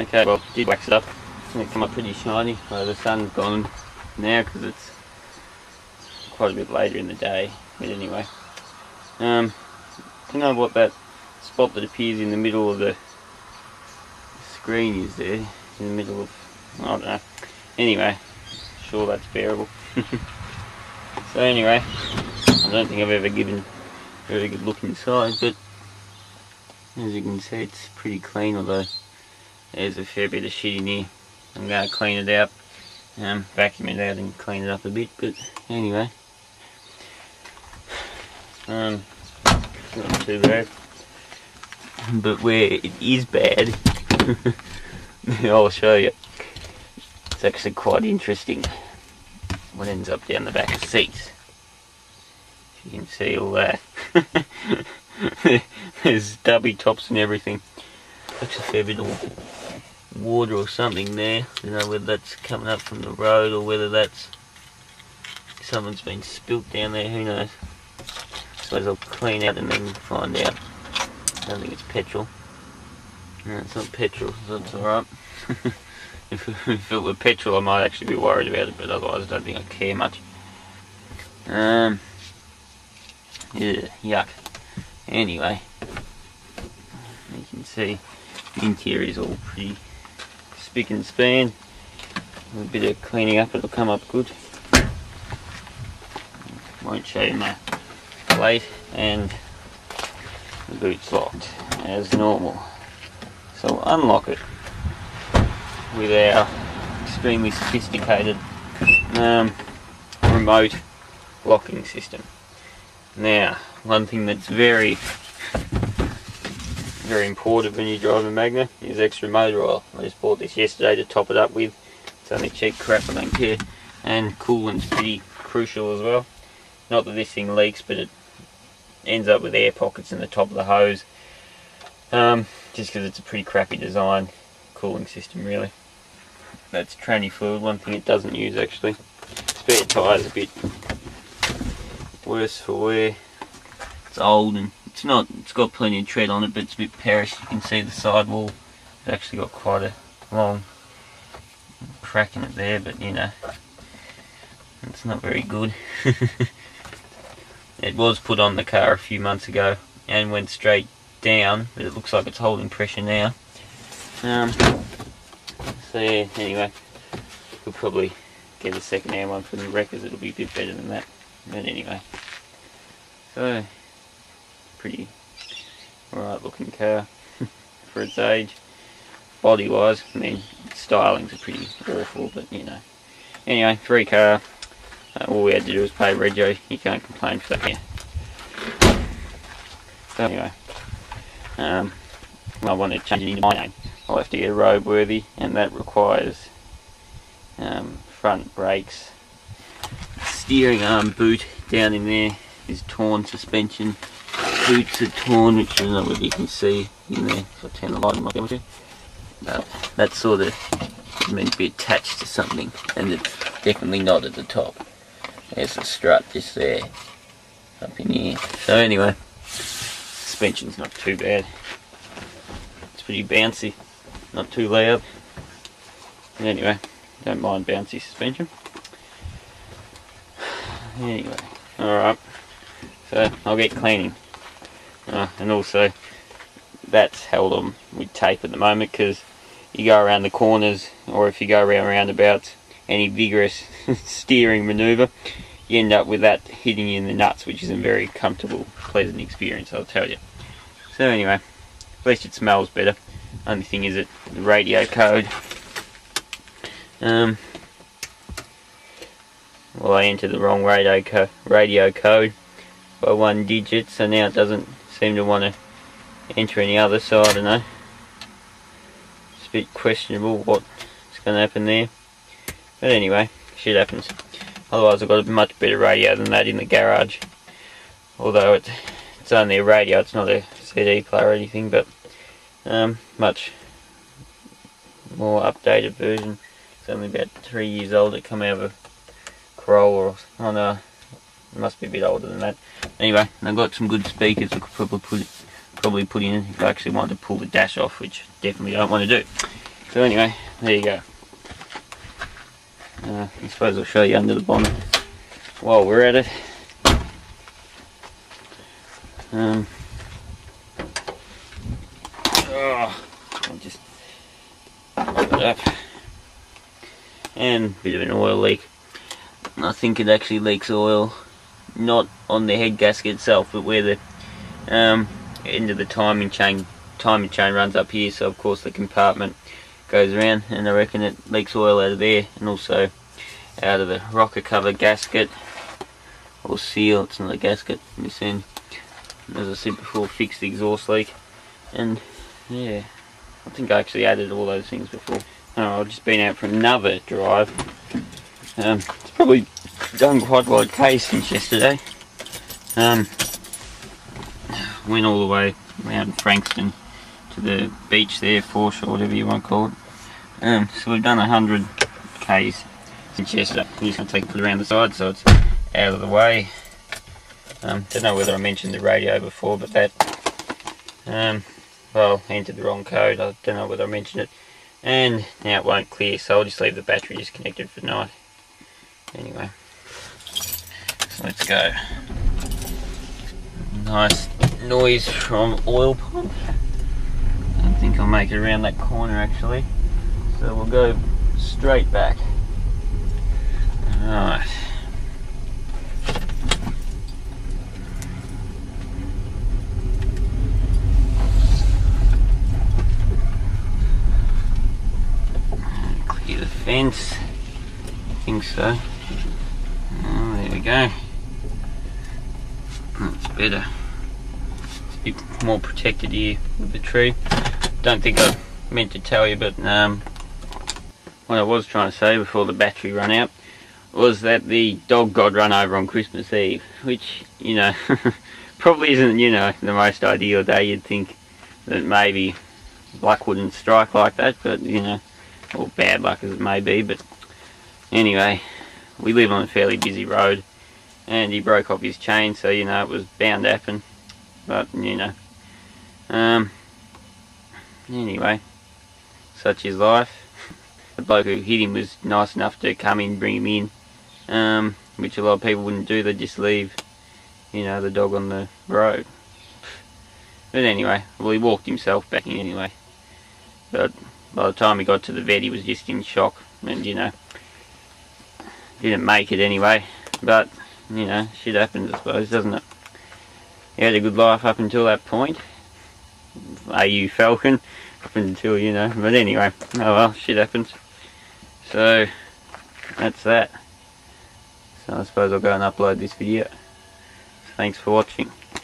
Okay, well, did wax it up. It's going to come up pretty shiny. Well, the sun's gone now because it's quite a bit later in the day. But anyway, you know what that spot that appears in the middle of the screen is there? In the middle of, I don't know. Anyway, sure that's bearable. So anyway, I don't think I've ever given a very good look inside, but as you can see it's pretty clean, although there's a fair bit of shit in here. I'm going to clean it out, vacuum it out and clean it up a bit, but anyway, not too bad. But where it is bad, I'll show you. It's actually quite interesting what ends up down the back of the seats. You can see all that. There's stubby tops and everything. Looks a fair bit of water or something there. I don't know whether that's coming up from the road or whether that's something's been spilt down there, who knows. I suppose I'll clean out and then find out. I don't think it's petrol. No, it's not petrol, so that's alright. If it were petrol I might actually be worried about it, but otherwise I don't think I care much. Yeah, yuck. Anyway, you can see the interior is all pretty spick and span. With a bit of cleaning up it'll come up good. Won't show you my plate, and the boot's locked as normal. So we'll unlock it with our extremely sophisticated remote locking system. Now, one thing that's very important when you drive a Magna is extra motor oil. I just bought this yesterday to top it up with. It's only cheap crap, I don't care. And coolant's pretty crucial as well. Not that this thing leaks, but it ends up with air pockets in the top of the hose. Just because it's a pretty crappy design cooling system really. That's tranny fluid, one thing it doesn't use actually. Spare tyre's a bit worse for wear. It's old and it's got plenty of tread on it, but it's a bit perished. You can see the sidewall. It's actually got quite a long crack in it there, but you know, it's not very good. It was put on the car a few months ago and went straight down, but it looks like it's holding pressure now. So yeah, anyway, we'll probably get a second hand one from the wreckers, it'll be a bit better than that. But anyway, so pretty alright looking car for its age. Body wise, I mean, stylings are pretty awful, but you know. Anyway, free car. All we had to do was pay rego, you can't complain for that here. So anyway, I want to change it into my name. I'll have to get a roadworthy, and that requires front brakes, steering arm boot down in there is torn, suspension boots are torn, which I don't know whether you can see in there, so I'll turn the light on my camera. But that's sort of meant to be attached to something, and it's definitely not at the top. There's the strut just there, up in here. So anyway, suspension's not too bad. It's pretty bouncy, not too loud. But anyway, don't mind bouncy suspension. Anyway, alright, so I'll get cleaning. And also, that's held on with tape at the moment because you go around the corners, or if you go around roundabouts, any vigorous steering manoeuvre, you end up with that hitting you in the nuts, which isn't a very comfortable, pleasant experience, I'll tell you. So anyway, at least it smells better. Only thing is that the radio code, well, I entered the wrong radio code by 1 digit, so now it doesn't seem to want to enter any other, so I don't know. It's a bit questionable what's going to happen there. But anyway, shit happens. Otherwise I've got a much better radio than that in the garage. Although it's only a radio, it's not a CD player or anything, but much more updated version. It's only about 3 years old. It come out of a Corolla, or oh no, it must be a bit older than that. Anyway, I've got some good speakers I could probably put in if I actually wanted to pull the dash off, which definitely don't want to do. So anyway, there you go. I suppose I'll show you under the bonnet while we're at it. I'll just pop it up. And a bit of an oil leak. I think it actually leaks oil, not on the head gasket itself, but where the end of the timing chain runs up here. So of course the compartment goes around, and I reckon it leaks oil out of there, and also out of the rocker cover gasket or seal. It's not a gasket this end. As I said before, fixed the exhaust leak, and yeah, I think I actually added all those things before. I've just been out for another drive. It's probably done quite a lot of K's since yesterday. Went all the way around Frankston to the beach there, foreshore, whatever you want to call it. So we've done 100 K's since yesterday. I'm just going to take it around the side so it's out of the way. Don't know whether I mentioned the radio before, but that, well, I entered the wrong code. I don't know whether I mentioned it. And now it won't clear, so I'll just leave the battery disconnected for the night. Anyway, so let's go. Nice noise from oil pump. I don't think I'll make it around that corner actually, so we'll go straight back. Alright. Clear the fence. I think so. Oh, there we go. That's better. It's a bit more protected here with the tree. Don't think I meant to tell you, but what I was trying to say before the battery ran out was that the dog got run over on Christmas Eve, which, you know, probably isn't, you know, the most ideal day. You'd think that maybe luck wouldn't strike like that, but, you know, or bad luck as it may be, but anyway, we live on a fairly busy road, and he broke off his chain, so, you know, it was bound to happen. But, you know, anyway, such is life. The bloke who hit him was nice enough to come in, bring him in, which a lot of people wouldn't do. They'd just leave, you know, the dog on the road. But anyway, well, he walked himself back in anyway. But by the time he got to the vet, he was just in shock, and, you know, didn't make it anyway. But, you know, shit happens, I suppose, doesn't it? He had a good life up until that point. AU Falcon, up until, you know, but anyway, oh well, shit happens. So, that's that. So I suppose I'll go and upload this video. Thanks for watching.